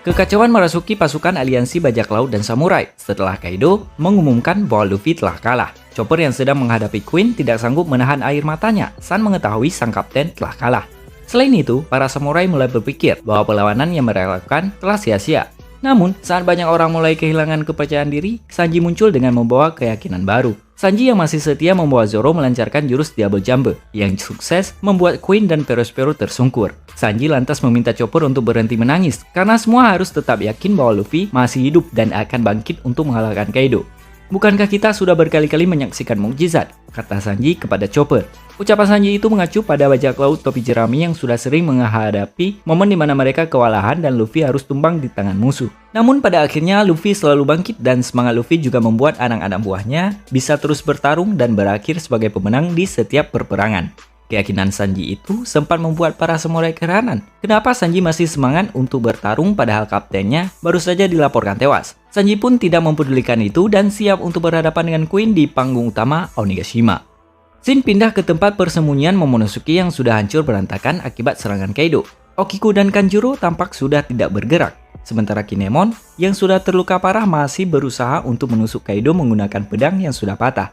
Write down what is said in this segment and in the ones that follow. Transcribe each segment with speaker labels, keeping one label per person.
Speaker 1: Kekacauan merasuki pasukan aliansi bajak laut dan samurai setelah Kaido mengumumkan bahwa Luffy telah kalah. Chopper yang sedang menghadapi Queen tidak sanggup menahan air matanya saat mengetahui sang kapten telah kalah. Selain itu, para samurai mulai berpikir bahwa perlawanan yang mereka lakukan telah sia-sia. Namun, saat banyak orang mulai kehilangan kepercayaan diri, Sanji muncul dengan membawa keyakinan baru. Sanji yang masih setia membawa Zoro melancarkan jurus Double Jump yang sukses membuat Queen dan Perospero tersungkur. Sanji lantas meminta Chopper untuk berhenti menangis karena semua harus tetap yakin bahwa Luffy masih hidup dan akan bangkit untuk mengalahkan Kaido. "Bukankah kita sudah berkali-kali menyaksikan mukjizat?" kata Sanji kepada Chopper. Ucapan Sanji itu mengacu pada bajak laut topi jerami yang sudah sering menghadapi momen di mana mereka kewalahan dan Luffy harus tumbang di tangan musuh. Namun pada akhirnya Luffy selalu bangkit dan semangat Luffy juga membuat anak-anak buahnya bisa terus bertarung dan berakhir sebagai pemenang di setiap perperangan. Keyakinan Sanji itu sempat membuat para samurai keheranan. Kenapa Sanji masih semangat untuk bertarung padahal kaptennya baru saja dilaporkan tewas? Sanji pun tidak mempedulikan itu dan siap untuk berhadapan dengan Queen di panggung utama Onigashima. Shin pindah ke tempat persembunyian Momonosuke yang sudah hancur berantakan akibat serangan Kaido. Okiku dan Kanjuro tampak sudah tidak bergerak. Sementara Kinemon yang sudah terluka parah masih berusaha untuk menusuk Kaido menggunakan pedang yang sudah patah.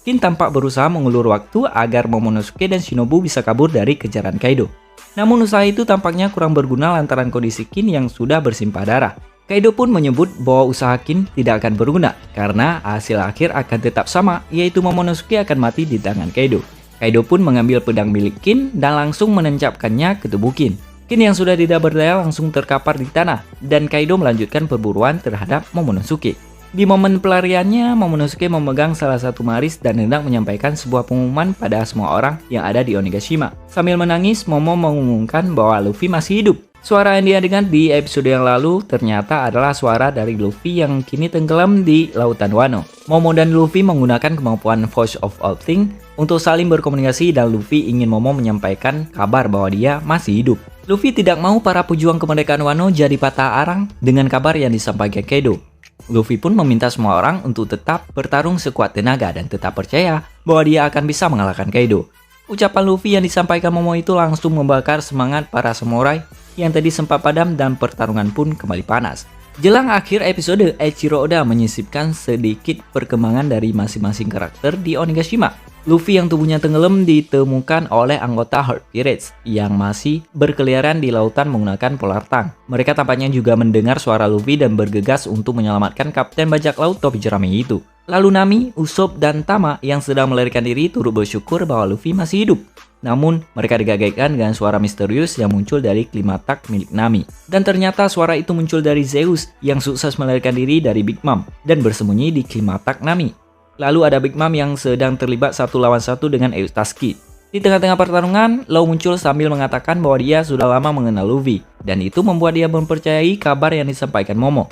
Speaker 1: Kin tampak berusaha mengulur waktu agar Momonosuke dan Shinobu bisa kabur dari kejaran Kaido. Namun usaha itu tampaknya kurang berguna lantaran kondisi Kin yang sudah bersimpah darah. Kaido pun menyebut bahwa usaha Kin tidak akan berguna karena hasil akhir akan tetap sama, yaitu Momonosuke akan mati di tangan Kaido. Kaido pun mengambil pedang milik Kin dan langsung menancapkannya ke tubuh Kin. Kin yang sudah tidak berdaya langsung terkapar di tanah dan Kaido melanjutkan perburuan terhadap Momonosuke. Di momen pelariannya, Momonosuke memegang salah satu maris dan hendak menyampaikan sebuah pengumuman pada semua orang yang ada di Onigashima. Sambil menangis, Momo mengumumkan bahwa Luffy masih hidup. Suara yang dia dengar di episode yang lalu ternyata adalah suara dari Luffy yang kini tenggelam di lautan Wano. Momo dan Luffy menggunakan kemampuan Voice of All Things untuk saling berkomunikasi dan Luffy ingin Momo menyampaikan kabar bahwa dia masih hidup. Luffy tidak mau para pejuang kemerdekaan Wano jadi patah arang dengan kabar yang disampaikan Kaido. Luffy pun meminta semua orang untuk tetap bertarung sekuat tenaga dan tetap percaya bahwa dia akan bisa mengalahkan Kaido. Ucapan Luffy yang disampaikan Momo itu langsung membakar semangat para samurai yang tadi sempat padam dan pertarungan pun kembali panas. Jelang akhir episode, Eiichiro Oda menyisipkan sedikit perkembangan dari masing-masing karakter di Onigashima. Luffy yang tubuhnya tenggelam ditemukan oleh anggota Herd Pirates yang masih berkeliaran di lautan menggunakan Polar Tank. Mereka tampaknya juga mendengar suara Luffy dan bergegas untuk menyelamatkan kapten bajak laut topi jerami itu. Lalu Nami, Usopp, dan Tama yang sedang melarikan diri turut bersyukur bahwa Luffy masih hidup. Namun, mereka digagetkan dengan suara misterius yang muncul dari klimatak milik Nami. Dan ternyata suara itu muncul dari Zeus yang sukses melarikan diri dari Big Mom dan bersembunyi di klimatak Nami. Lalu ada Big Mom yang sedang terlibat 1 lawan 1 dengan Eustaski. Di tengah-tengah pertarungan, Law muncul sambil mengatakan bahwa dia sudah lama mengenal Luffy, dan itu membuat dia mempercayai kabar yang disampaikan Momo.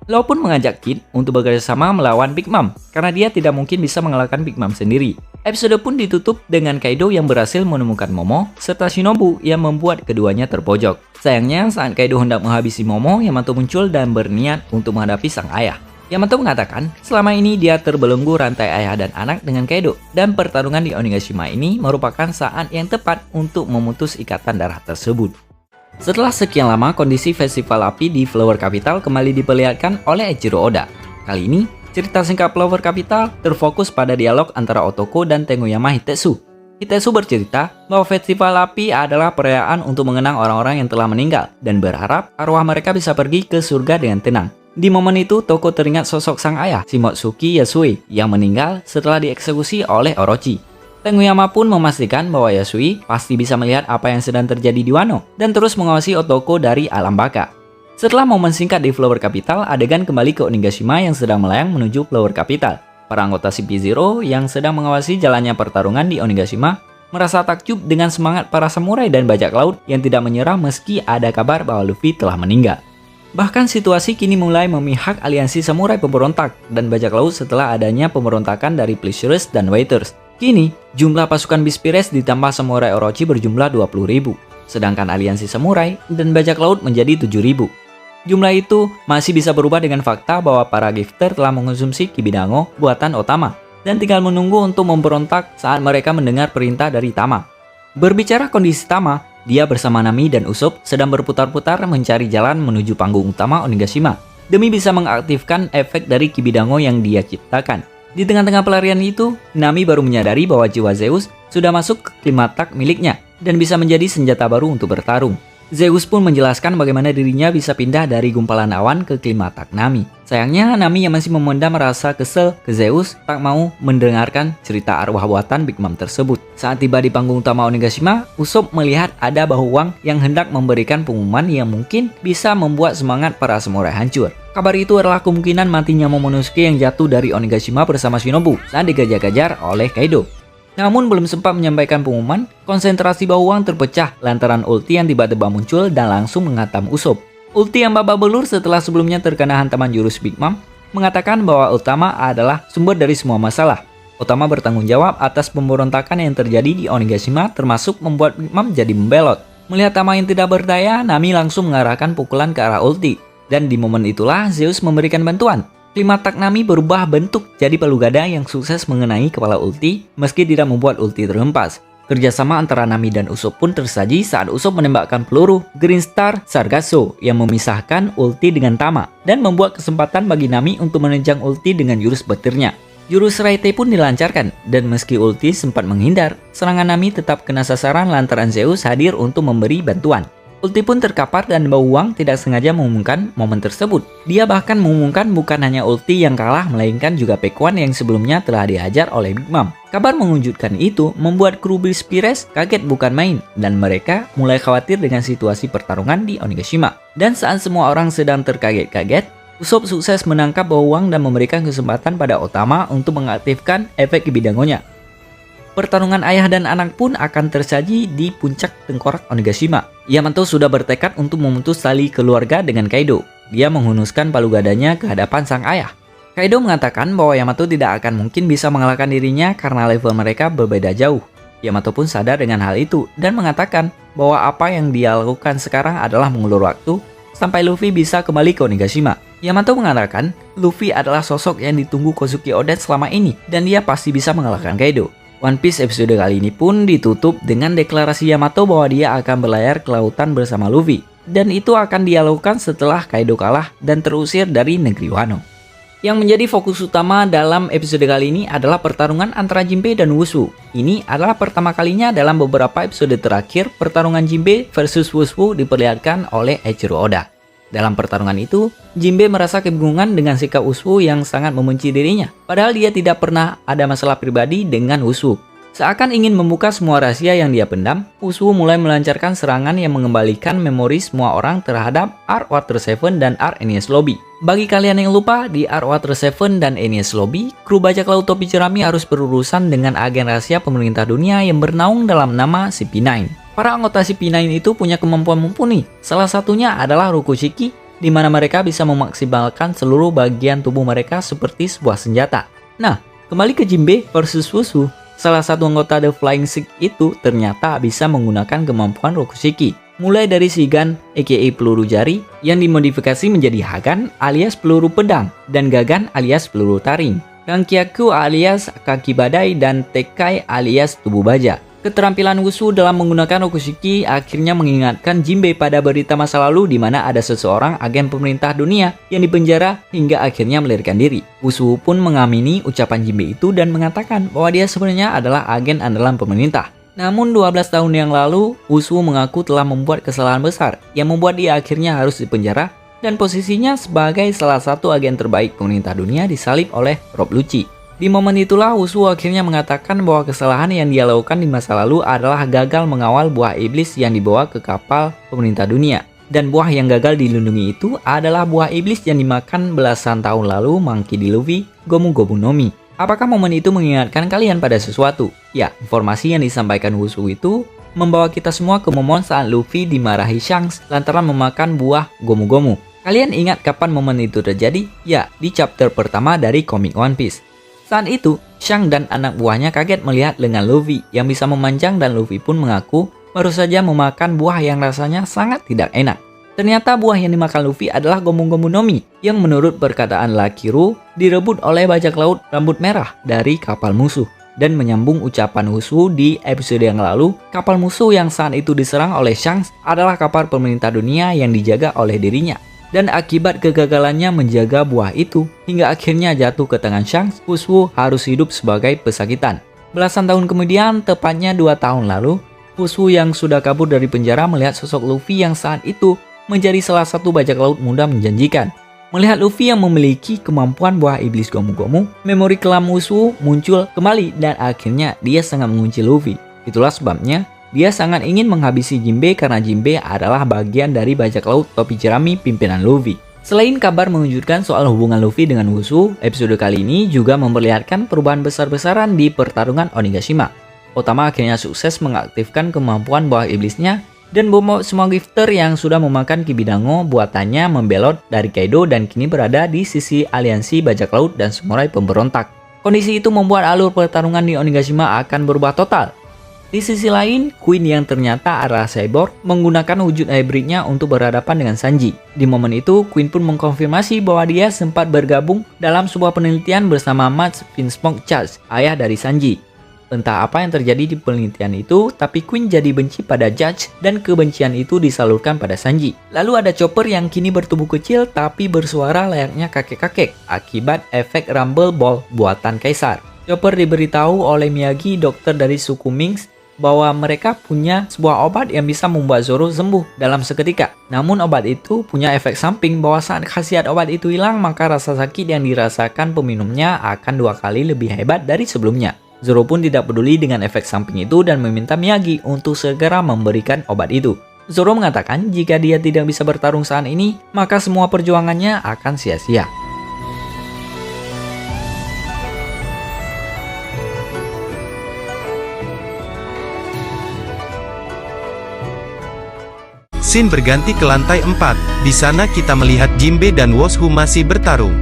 Speaker 1: Law pun mengajak Kid untuk bekerjasama melawan Big Mom, karena dia tidak mungkin bisa mengalahkan Big Mom sendiri. Episode pun ditutup dengan Kaido yang berhasil menemukan Momo, serta Shinobu yang membuat keduanya terpojok. Sayangnya, saat Kaido hendak menghabisi Momo, Yamato muncul dan berniat untuk menghadapi sang ayah. Yamato mengatakan, selama ini dia terbelenggu rantai ayah dan anak dengan Kaido, dan pertarungan di Onigashima ini merupakan saat yang tepat untuk memutus ikatan darah tersebut. Setelah sekian lama, kondisi festival api di Flower Capital kembali diperlihatkan oleh Eiichiro Oda. Kali ini, cerita singkat Flower Capital terfokus pada dialog antara Otoko dan Tengoyama Hitetsu. Hitetsu bercerita bahwa festival api adalah perayaan untuk mengenang orang-orang yang telah meninggal dan berharap arwah mereka bisa pergi ke surga dengan tenang. Di momen itu, Toko teringat sosok sang ayah, Shimotsuki Yasui, yang meninggal setelah dieksekusi oleh Orochi. Tengoyama pun memastikan bahwa Yasui pasti bisa melihat apa yang sedang terjadi di Wano dan terus mengawasi Otoko dari alam baka. Setelah momen singkat di Flower Capital, adegan kembali ke Onigashima yang sedang melayang menuju Flower Capital. Para anggota CP0 yang sedang mengawasi jalannya pertarungan di Onigashima merasa takjub dengan semangat para samurai dan bajak laut yang tidak menyerah meski ada kabar bahwa Luffy telah meninggal. Bahkan situasi kini mulai memihak aliansi samurai pemberontak dan bajak laut setelah adanya pemberontakan dari Pleasures dan Waiters. Kini, jumlah pasukan Beast Pirates ditambah samurai Orochi berjumlah 20.000, sedangkan aliansi samurai dan bajak laut menjadi 7.000. Jumlah itu masih bisa berubah dengan fakta bahwa para gifter telah mengonsumsi Kibidango buatan Otama dan tinggal menunggu untuk memberontak saat mereka mendengar perintah dari Tama. Berbicara kondisi Tama, Dia bersama Nami dan Usopp sedang berputar-putar mencari jalan menuju panggung utama Onigashima demi bisa mengaktifkan efek dari Kibidango yang dia ciptakan. Di tengah-tengah pelarian itu, Nami baru menyadari bahwa jiwa Zeus sudah masuk ke klimatak miliknya dan bisa menjadi senjata baru untuk bertarung. Zeus pun menjelaskan bagaimana dirinya bisa pindah dari gumpalan awan ke klimatak Nami. Sayangnya, Nami yang masih memendam rasa kesel ke Zeus tak mau mendengarkan cerita arwah buatan Big Mom tersebut. Saat tiba di panggung utama Onigashima, Usopp melihat ada bahu Wang yang hendak memberikan pengumuman yang mungkin bisa membuat semangat para samurai hancur. Kabar itu adalah kemungkinan matinya Momonosuke yang jatuh dari Onigashima bersama Shinobu saat dikejar-kejar oleh Kaido. Namun belum sempat menyampaikan pengumuman, konsentrasi Bahu Wang terpecah lantaran ulti yang tiba-tiba muncul dan langsung menghantam Usopp. Ulti yang babak belur setelah sebelumnya terkena hantaman jurus Big Mom mengatakan bahwa Utama adalah sumber dari semua masalah. Utama bertanggung jawab atas pemberontakan yang terjadi di Onigashima termasuk membuat Big Mom jadi membelot. Melihat Tama yang tidak berdaya, Nami langsung mengarahkan pukulan ke arah ulti. Dan di momen itulah Zeus memberikan bantuan. Klimatak Nami berubah bentuk jadi palu gada yang sukses mengenai kepala ulti meski tidak membuat ulti terhempas. Kerjasama antara Nami dan Usopp pun tersaji saat Usopp menembakkan peluru Green Star Sargasso yang memisahkan ulti dengan Tama dan membuat kesempatan bagi Nami untuk menunjang ulti dengan jurus petirnya. Jurus Raite pun dilancarkan dan meski ulti sempat menghindar, serangan Nami tetap kena sasaran lantaran Zeus hadir untuk memberi bantuan. Ulti pun terkapar dan Bahu Wang tidak sengaja mengumumkan momen tersebut. Dia bahkan mengumumkan bukan hanya ulti yang kalah, melainkan juga Pekuan yang sebelumnya telah dihajar oleh Big Mom. Kabar mengejutkan itu membuat kru Pires kaget bukan main, dan mereka mulai khawatir dengan situasi pertarungan di Onigashima. Dan saat semua orang sedang terkaget-kaget, Usopp sukses menangkap Bahu Wang dan memberikan kesempatan pada Otama untuk mengaktifkan efek Kibidango-nya. Pertarungan ayah dan anak pun akan tersaji di puncak tengkorak Onigashima. Yamato sudah bertekad untuk memutus tali keluarga dengan Kaido. Dia menghunuskan palu gadanya ke hadapan sang ayah. Kaido mengatakan bahwa Yamato tidak akan mungkin bisa mengalahkan dirinya karena level mereka berbeda jauh. Yamato pun sadar dengan hal itu dan mengatakan bahwa apa yang dia lakukan sekarang adalah mengulur waktu sampai Luffy bisa kembali ke Onigashima. Yamato mengatakan Luffy adalah sosok yang ditunggu Kozuki Oden selama ini dan dia pasti bisa mengalahkan Kaido. One Piece episode kali ini pun ditutup dengan deklarasi Yamato bahwa dia akan berlayar ke lautan bersama Luffy. Dan itu akan dia lakukan setelah Kaido kalah dan terusir dari negeri Wano. Yang menjadi fokus utama dalam episode kali ini adalah pertarungan antara Jinbe dan Wushu. Ini adalah pertama kalinya dalam beberapa episode terakhir pertarungan Jinbe versus Wushu diperlihatkan oleh Eiichiro Oda. Dalam pertarungan itu, Jinbe merasa kebingungan dengan sikap Wushu yang sangat membenci dirinya. Padahal dia tidak pernah ada masalah pribadi dengan Wushu. Seakan ingin membuka semua rahasia yang dia pendam, Wushu mulai melancarkan serangan yang mengembalikan memori semua orang terhadap Arc Water 7 dan Arc Enies Lobby. Bagi kalian yang lupa, di Arc Water 7 dan Enies Lobby, kru bajak laut topi jerami harus berurusan dengan agen rahasia pemerintah dunia yang bernaung dalam nama CP9. Para anggota CP9 itu punya kemampuan mumpuni. Salah satunya adalah Rokushiki, di mana mereka bisa memaksimalkan seluruh bagian tubuh mereka seperti sebuah senjata. Nah, kembali ke Jinbe versus Wushu. Salah satu anggota The Flying Six itu ternyata bisa menggunakan kemampuan Rokushiki. Mulai dari Shigan aka peluru jari yang dimodifikasi menjadi Hagan alias peluru pedang dan Gagan alias peluru taring. Rankyaku alias kaki badai dan Tekai alias tubuh baja. Keterampilan Wushu dalam menggunakan Rokushiki akhirnya mengingatkan Jinbe pada berita masa lalu di mana ada seseorang agen pemerintah dunia yang dipenjara hingga akhirnya melarikan diri. Wushu pun mengamini ucapan Jinbe itu dan mengatakan bahwa dia sebenarnya adalah agen andalan pemerintah. Namun 12 tahun yang lalu, Wushu mengaku telah membuat kesalahan besar yang membuat dia akhirnya harus dipenjara dan posisinya sebagai salah satu agen terbaik pemerintah dunia disalib oleh Rob Lucci. Di momen itulah Wushu akhirnya mengatakan bahwa kesalahan yang dia lakukan di masa lalu adalah gagal mengawal buah iblis yang dibawa ke kapal pemerintah dunia. Dan buah yang gagal dilindungi itu adalah buah iblis yang dimakan belasan tahun lalu Monkey D. Luffy, Gomu Gomu no Mi. Apakah momen itu mengingatkan kalian pada sesuatu? Ya, informasi yang disampaikan Wushu itu membawa kita semua ke momen saat Luffy dimarahi Shanks lantaran memakan buah Gomu Gomu. Kalian ingat kapan momen itu terjadi? Ya, di chapter pertama dari komik One Piece. Saat itu, Shanks dan anak buahnya kaget melihat lengan Luffy yang bisa memanjang dan Luffy pun mengaku baru saja memakan buah yang rasanya sangat tidak enak. Ternyata buah yang dimakan Luffy adalah Gomu Gomu no Mi yang menurut perkataan Lakiru direbut oleh bajak laut rambut merah dari kapal musuh. Dan menyambung ucapan Wushu di episode yang lalu, kapal musuh yang saat itu diserang oleh Shanks adalah kapal pemerintah dunia yang dijaga oleh dirinya. Dan akibat kegagalannya menjaga buah itu, hingga akhirnya jatuh ke tangan Shanks, Wushu harus hidup sebagai pesakitan. Belasan tahun kemudian, tepatnya 2 tahun lalu, Wushu yang sudah kabur dari penjara melihat sosok Luffy yang saat itu menjadi salah satu bajak laut muda menjanjikan. Melihat Luffy yang memiliki kemampuan buah iblis Gomu-Gomu, memori kelam Wushu muncul kembali dan akhirnya dia sangat mengunci Luffy. Itulah sebabnya dia sangat ingin menghabisi Jinbe karena Jinbe adalah bagian dari bajak laut topi jerami pimpinan Luffy. Selain kabar mengejutkan soal hubungan Luffy dengan Wushu, episode kali ini juga memperlihatkan perubahan besar-besaran di pertarungan Onigashima. Otama akhirnya sukses mengaktifkan kemampuan buah iblisnya dan membawa semua gifter yang sudah memakan Kibidango buatannya membelot dari Kaido dan kini berada di sisi aliansi bajak laut dan samurai pemberontak. Kondisi itu membuat alur pertarungan di Onigashima akan berubah total. Di sisi lain, Queen yang ternyata adalah cyborg menggunakan wujud hybridnya untuk berhadapan dengan Sanji. Di momen itu, Queen pun mengkonfirmasi bahwa dia sempat bergabung dalam sebuah penelitian bersama Mads Vinsmoke Church, ayah dari Sanji. Entah apa yang terjadi di penelitian itu, tapi Queen jadi benci pada Judge dan kebencian itu disalurkan pada Sanji. Lalu ada Chopper yang kini bertubuh kecil tapi bersuara layaknya kakek-kakek akibat efek Rumble Ball buatan Kaisar. Chopper diberitahu oleh Miyagi, dokter dari suku Minks, bahwa mereka punya sebuah obat yang bisa membuat Zoro sembuh dalam seketika. Namun obat itu punya efek samping bahwa saat khasiat obat itu hilang, maka rasa sakit yang dirasakan peminumnya akan 2 kali lebih hebat dari sebelumnya. Zoro pun tidak peduli dengan efek samping itu dan meminta Miyagi untuk segera memberikan obat itu. Zoro mengatakan jika dia tidak bisa bertarung saat ini, maka semua perjuangannya akan sia-sia.
Speaker 2: Scene berganti ke lantai 4. Di sana kita melihat Jinbe dan Wushu masih bertarung.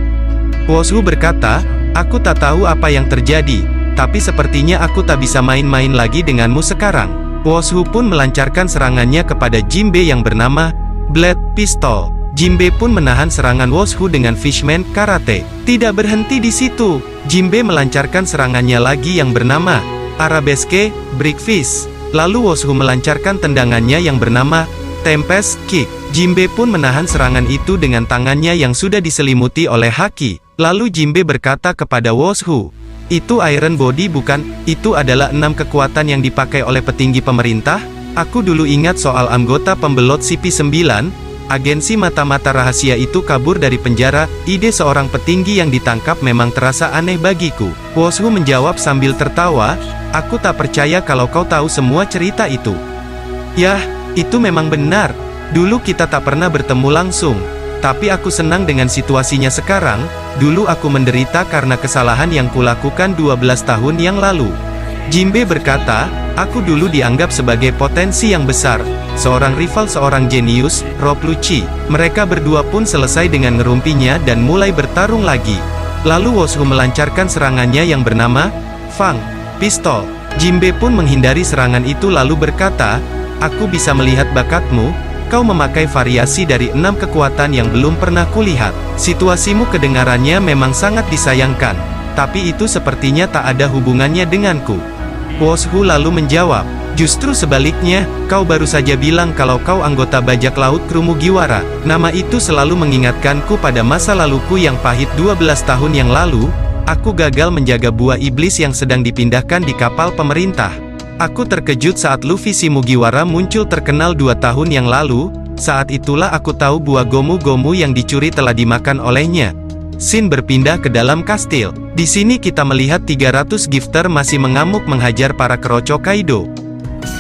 Speaker 2: Wushu berkata, "Aku tak tahu apa yang terjadi, tapi sepertinya aku tak bisa main-main lagi denganmu sekarang." Wushu pun melancarkan serangannya kepada Jinbe yang bernama Blade Pistol. Jinbe pun menahan serangan Wushu dengan Fishman Karate. Tidak berhenti di situ, Jinbe melancarkan serangannya lagi yang bernama Arabesque Breakfast. Lalu Wushu melancarkan tendangannya yang bernama Tempest Kick. Jinbe pun menahan serangan itu dengan tangannya yang sudah diselimuti oleh haki. Lalu Jinbe berkata kepada Wushu, "Itu Iron Body bukan? Itu adalah 6 kekuatan yang dipakai oleh petinggi pemerintah? Aku dulu ingat soal anggota pembelot CP9, agensi mata-mata rahasia itu kabur dari penjara. Ide seorang petinggi yang ditangkap memang terasa aneh bagiku." Wushu menjawab sambil tertawa, "Aku tak percaya kalau kau tahu semua cerita itu." "Yah, itu memang benar. Dulu kita tak pernah bertemu langsung. Tapi aku senang dengan situasinya sekarang. Dulu aku menderita karena kesalahan yang kulakukan 12 tahun yang lalu." Jinbe berkata, "Aku dulu dianggap sebagai potensi yang besar. Seorang rival, seorang jenius, Rob Lucci." Mereka berdua pun selesai dengan ngerumpinya dan mulai bertarung lagi. Lalu Wushu melancarkan serangannya yang bernama Fang Pistol. Jinbe pun menghindari serangan itu lalu berkata, "Aku bisa melihat bakatmu, kau memakai variasi dari 6 kekuatan yang belum pernah kulihat. Situasimu kedengarannya memang sangat disayangkan, tapi itu sepertinya tak ada hubungannya denganku." Wushu lalu menjawab, "Justru sebaliknya, kau baru saja bilang kalau kau anggota bajak laut kru Mugiwara. Nama itu selalu mengingatkanku pada masa laluku yang pahit 12 tahun yang lalu. Aku gagal menjaga buah iblis yang sedang dipindahkan di kapal pemerintah. Aku terkejut saat Luffy si Mugiwara muncul terkenal 2 tahun yang lalu. Saat itulah aku tahu buah Gomu-Gomu yang dicuri telah dimakan olehnya." Scene berpindah ke dalam kastil. Di sini kita melihat 300 gifter masih mengamuk menghajar para keroco Kaido.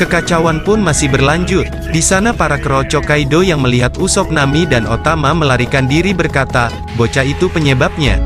Speaker 2: Kekacauan pun masih berlanjut. Di sana para keroco Kaido yang melihat Usopp, Nami dan Otama melarikan diri berkata, "Bocah itu penyebabnya.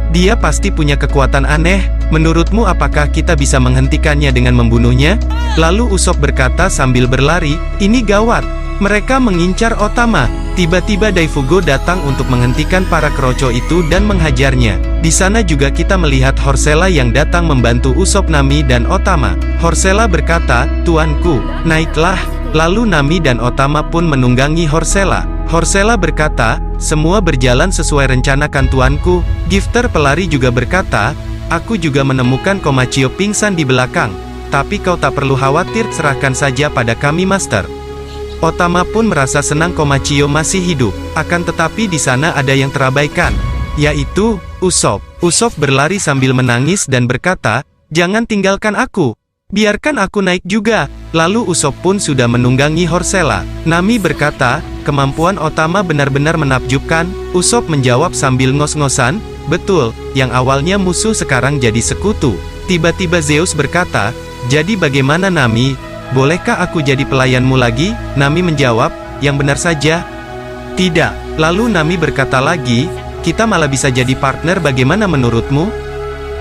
Speaker 2: Dia pasti punya kekuatan aneh. Menurutmu apakah kita bisa menghentikannya dengan membunuhnya?" Lalu Usopp berkata sambil berlari, "Ini gawat. Mereka mengincar Otama." Tiba-tiba Daifugo datang untuk menghentikan para keroco itu dan menghajarnya. Di sana juga kita melihat Horsella yang datang membantu Usopp, Nami dan Otama. Horsella berkata, "Tuanku, naiklah." Lalu Nami dan Otama pun menunggangi Horsella. Horsella berkata, "Semua berjalan sesuai rencana kan tuanku." Gifter pelari juga berkata, Aku juga menemukan Komachio pingsan di belakang. Tapi kau tak perlu khawatir, serahkan saja pada kami, Master. Otama pun merasa senang Komachio masih hidup. Akan tetapi di sana ada yang terabaikan, yaitu Usopp. Usopp berlari sambil menangis dan berkata, "Jangan tinggalkan aku. Biarkan aku naik juga." Lalu Usopp pun sudah menunggangi Horsella. Nami berkata, "Kemampuan Otama benar-benar menakjubkan." Usopp menjawab sambil ngos-ngosan, "Betul, yang awalnya musuh sekarang jadi sekutu." Tiba-tiba Zeus berkata, "Jadi bagaimana Nami? Bolehkah aku jadi pelayanmu lagi?" Nami menjawab, "Yang benar saja." "Tidak." Lalu Nami berkata lagi, "Kita malah bisa jadi partner, bagaimana menurutmu?"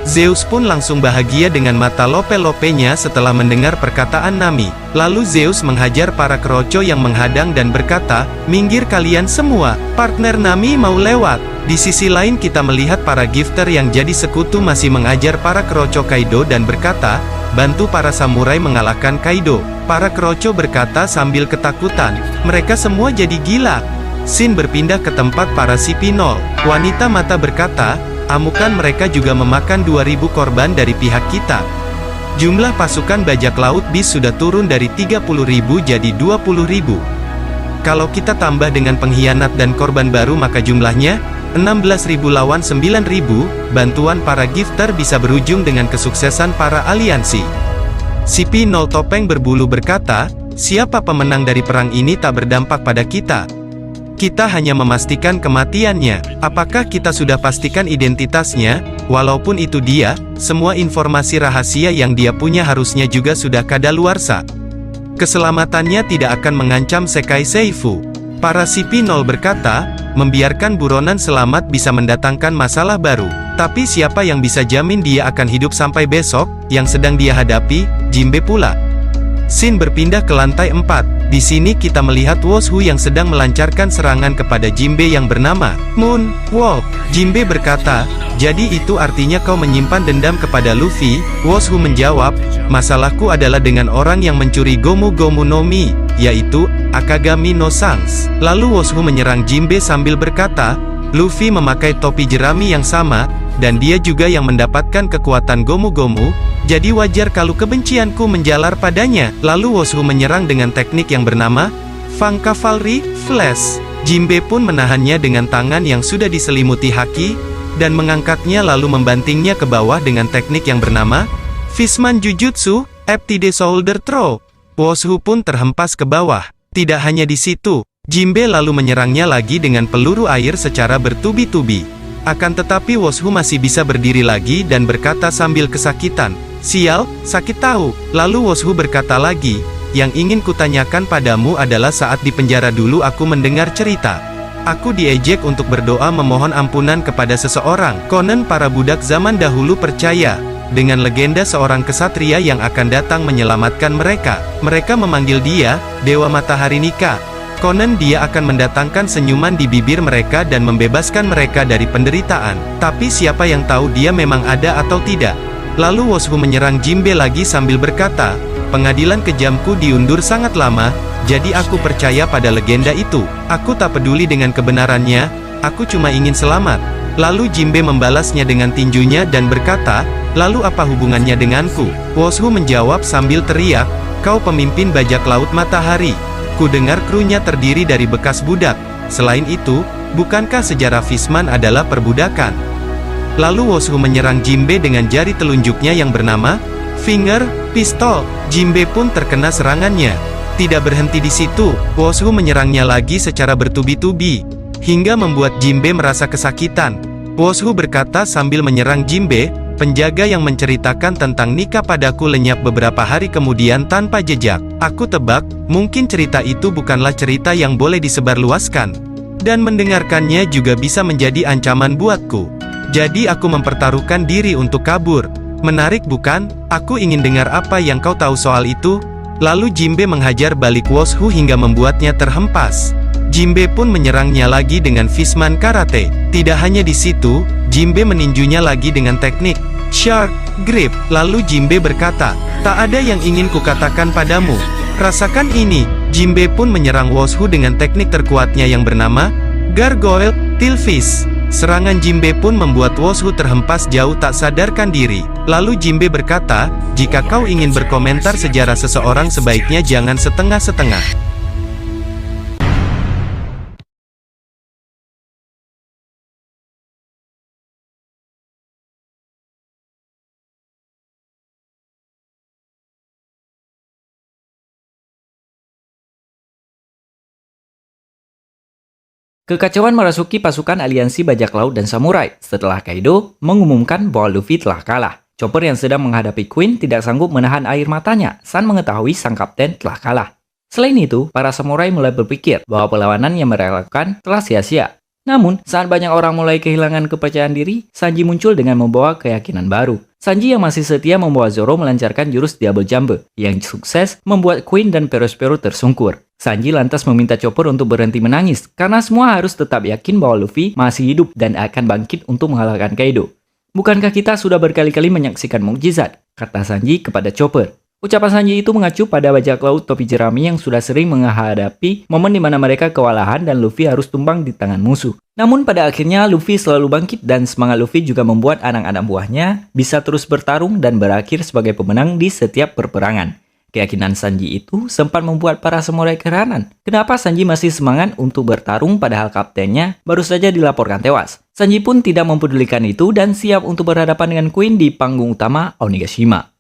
Speaker 2: Zeus pun langsung bahagia dengan mata lope-lopenya setelah mendengar perkataan Nami. Lalu Zeus menghajar para keroco yang menghadang dan berkata, "Minggir kalian semua, partner Nami mau lewat." Di sisi lain kita melihat para gifter yang jadi sekutu masih mengajar para keroco Kaido dan berkata, "Bantu para samurai mengalahkan Kaido." Para keroco berkata sambil ketakutan, "Mereka semua jadi gila." Scene berpindah ke tempat para CP0. Wanita mata berkata, "Amukan mereka juga memakan 2000 korban dari pihak kita." Jumlah pasukan bajak laut bis sudah turun dari 30.000 jadi 20.000. Kalau kita tambah dengan pengkhianat dan korban baru maka jumlahnya 16.000 lawan 9.000, bantuan para gifter bisa berujung dengan kesuksesan para aliansi. CP0 Topeng Berbulu berkata, "Siapa pemenang dari perang ini tak berdampak pada kita. Kita hanya memastikan kematiannya. Apakah kita sudah pastikan identitasnya? Walaupun itu dia, semua informasi rahasia yang dia punya harusnya juga sudah kadaluarsa. Keselamatannya tidak akan mengancam Sekai Seifu." Para CP0 berkata, "Membiarkan buronan selamat bisa mendatangkan masalah baru. Tapi siapa yang bisa jamin dia akan hidup sampai besok, yang sedang dia hadapi, Jinbe pula." Scene berpindah ke lantai 4. Di sini kita melihat Woshu yang sedang melancarkan serangan kepada Jinbe yang bernama Moon Wolf. Jinbe berkata, "Jadi itu artinya kau menyimpan dendam kepada Luffy?" Woshu menjawab, "Masalahku adalah dengan orang yang mencuri Gomu Gomu no Mi, yaitu Akagami no Sangs." Lalu Woshu menyerang Jinbe sambil berkata, "Luffy memakai topi jerami yang sama, dan dia juga yang mendapatkan kekuatan Gomu Gomu, jadi wajar kalau kebencianku menjalar padanya." Lalu Woshu menyerang dengan teknik yang bernama Fang Cavalry Flash. Jinbe pun menahannya dengan tangan yang sudah diselimuti haki, dan mengangkatnya lalu membantingnya ke bawah dengan teknik yang bernama Fishman Jujutsu, FTD Shoulder Throw. Woshu pun terhempas ke bawah. Tidak hanya di situ, Jinbe lalu menyerangnya lagi dengan peluru air secara bertubi-tubi. Akan tetapi Woshu masih bisa berdiri lagi dan berkata sambil kesakitan, "Sial, sakit tahu." Lalu Woshu berkata lagi, "Yang ingin kutanyakan padamu adalah saat di penjara dulu aku mendengar cerita. Aku diejek untuk berdoa memohon ampunan kepada seseorang. Konon para budak zaman dahulu percaya dengan legenda seorang kesatria yang akan datang menyelamatkan mereka. Mereka memanggil dia Dewa Matahari Nika. Konon dia akan mendatangkan senyuman di bibir mereka dan membebaskan mereka dari penderitaan. Tapi siapa yang tahu dia memang ada atau tidak?" Lalu Woshu menyerang Jinbe lagi sambil berkata, "Pengadilan kejamku diundur sangat lama, jadi aku percaya pada legenda itu. Aku tak peduli dengan kebenarannya, aku cuma ingin selamat." Lalu Jinbe membalasnya dengan tinjunya dan berkata, "Lalu apa hubungannya denganku?" Woshu menjawab sambil teriak, "Kau pemimpin bajak laut matahari. Ku dengar krunya terdiri dari bekas budak. Selain itu, bukankah sejarah Fishman adalah perbudakan?" Lalu Woshu menyerang Jinbe dengan jari telunjuknya yang bernama Finger Pistol. Jinbe pun terkena serangannya. Tidak berhenti di situ, Woshu menyerangnya lagi secara bertubi-tubi, hingga membuat Jinbe merasa kesakitan. Woshu berkata sambil menyerang Jinbe, "Penjaga yang menceritakan tentang Nika padaku lenyap beberapa hari kemudian tanpa jejak. Aku tebak, mungkin cerita itu bukanlah cerita yang boleh disebarluaskan. Dan mendengarkannya juga bisa menjadi ancaman buatku. Jadi aku mempertaruhkan diri untuk kabur. Menarik bukan? Aku ingin dengar apa yang kau tahu soal itu." Lalu Jinbe menghajar balik Woshu hingga membuatnya terhempas. Jinbe pun menyerangnya lagi dengan Fishman Karate. Tidak hanya di situ, Jinbe meninjunya lagi dengan teknik Shark Grip. Lalu Jinbe berkata, "Tak ada yang ingin kukatakan padamu. Rasakan ini." Jinbe pun menyerang Woshu dengan teknik terkuatnya yang bernama Gargoyle Tail Fish. Serangan Jinbe pun membuat Woshu terhempas jauh tak sadarkan diri. Lalu Jinbe berkata, jika kau ingin berkomentar sejarah seseorang sebaiknya jangan setengah-setengah.
Speaker 1: Kekacauan merasuki pasukan aliansi bajak laut dan samurai setelah Kaido mengumumkan bahwa Luffy telah kalah. Chopper yang sedang menghadapi Queen tidak sanggup menahan air matanya. San mengetahui sang kapten telah kalah. Selain itu, para samurai mulai berpikir bahwa perlawanan yang mereka lakukan telah sia-sia. Namun, saat banyak orang mulai kehilangan kepercayaan diri, Sanji muncul dengan membawa keyakinan baru. Sanji yang masih setia membawa Zoro melancarkan jurus Double Jump yang sukses membuat Queen dan Perospero tersungkur. Sanji lantas meminta Chopper untuk berhenti menangis karena semua harus tetap yakin bahwa Luffy masih hidup dan akan bangkit untuk mengalahkan Kaido. Bukankah kita sudah berkali-kali menyaksikan mukjizat? Kata Sanji kepada Chopper. Ucapan Sanji itu mengacu pada bajak laut topi jerami yang sudah sering menghadapi momen di mana mereka kewalahan dan Luffy harus tumbang di tangan musuh. Namun pada akhirnya Luffy selalu bangkit dan semangat Luffy juga membuat anak-anak buahnya bisa terus bertarung dan berakhir sebagai pemenang di setiap perperangan. Keyakinan Sanji itu sempat membuat para samurai keheranan. Kenapa Sanji masih semangat untuk bertarung padahal kaptennya baru saja dilaporkan tewas? Sanji pun tidak mempedulikan itu dan siap untuk berhadapan dengan Queen di panggung utama Onigashima.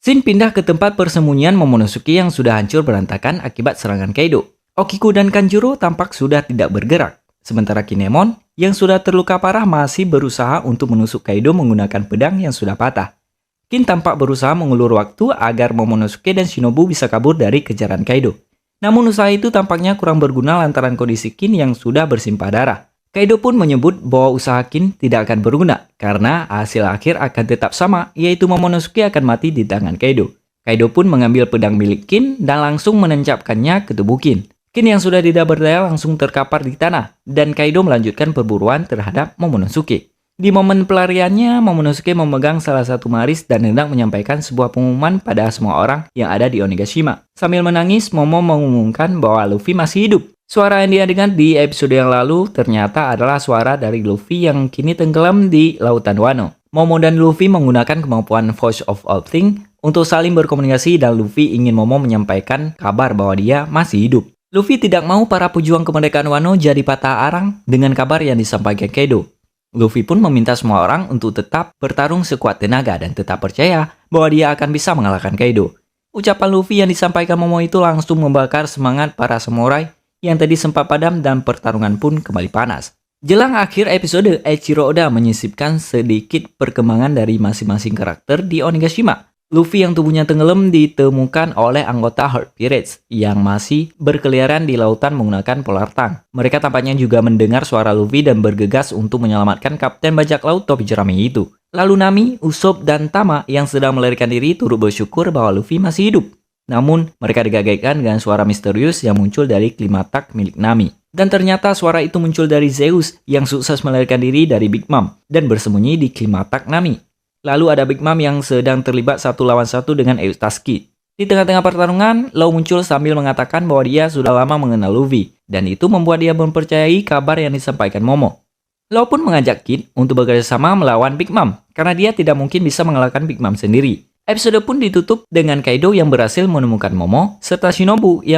Speaker 1: Scene pindah ke tempat persembunyian Momonosuke yang sudah hancur berantakan akibat serangan Kaido. Okiku dan Kanjuro tampak sudah tidak bergerak. Sementara Kinemon yang sudah terluka parah masih berusaha untuk menusuk Kaido menggunakan pedang yang sudah patah. Kin tampak berusaha mengulur waktu agar Momonosuke dan Shinobu bisa kabur dari kejaran Kaido. Namun usaha itu tampaknya kurang berguna lantaran kondisi Kin yang sudah bersimpah darah. Kaido pun menyebut bahwa usaha Kin tidak akan berguna karena hasil akhir akan tetap sama, yaitu Momonosuke akan mati di tangan Kaido. Kaido pun mengambil pedang milik Kin dan langsung menancapkannya ke tubuh Kin. Kin yang sudah tidak berdaya langsung terkapar di tanah dan Kaido melanjutkan perburuan terhadap Momonosuke. Di momen pelariannya, Momonosuke memegang salah satu maris dan hendak menyampaikan sebuah pengumuman pada semua orang yang ada di Onigashima. Sambil menangis, Momo mengumumkan bahwa Luffy masih hidup. Suara yang dia dengar di episode yang lalu ternyata adalah suara dari Luffy yang kini tenggelam di Lautan Wano. Momo dan Luffy menggunakan kemampuan Voice of All Things untuk saling berkomunikasi dan Luffy ingin Momo menyampaikan kabar bahwa dia masih hidup. Luffy tidak mau para pejuang kemerdekaan Wano jadi patah arang dengan kabar yang disampaikan Kaido. Luffy pun meminta semua orang untuk tetap bertarung sekuat tenaga dan tetap percaya bahwa dia akan bisa mengalahkan Kaido. Ucapan Luffy yang disampaikan Momo itu langsung membakar semangat para samurai yang tadi sempat padam dan pertarungan pun kembali panas. Jelang akhir episode, Eiichiro Oda menyisipkan sedikit perkembangan dari masing-masing karakter di Onigashima. Luffy yang tubuhnya tenggelam ditemukan oleh anggota Herd Pirates yang masih berkeliaran di lautan menggunakan Polar Tongue. Mereka tampaknya juga mendengar suara Luffy dan bergegas untuk menyelamatkan kapten bajak laut topi jerami itu. Lalu Nami, Usopp, dan Tama yang sedang melarikan diri turut bersyukur bahwa Luffy masih hidup. Namun, mereka digagetkan dengan suara misterius yang muncul dari klimatak milik Nami. Dan ternyata suara itu muncul dari Zeus yang sukses melarikan diri dari Big Mom dan bersembunyi di klimatak Nami. Lalu ada Big Mom yang sedang terlibat 1 lawan 1 dengan Eustaski. Di tengah-tengah pertarungan, Law muncul sambil mengatakan bahwa dia sudah lama mengenal Luffy, dan itu membuat dia mempercayai kabar yang disampaikan Momo. Law pun mengajak Kid untuk bekerjasama melawan Big Mom, karena dia tidak mungkin bisa mengalahkan Big Mom sendiri. Episode pun ditutup dengan Kaido yang berhasil menemukan Momo, serta Shinobu yang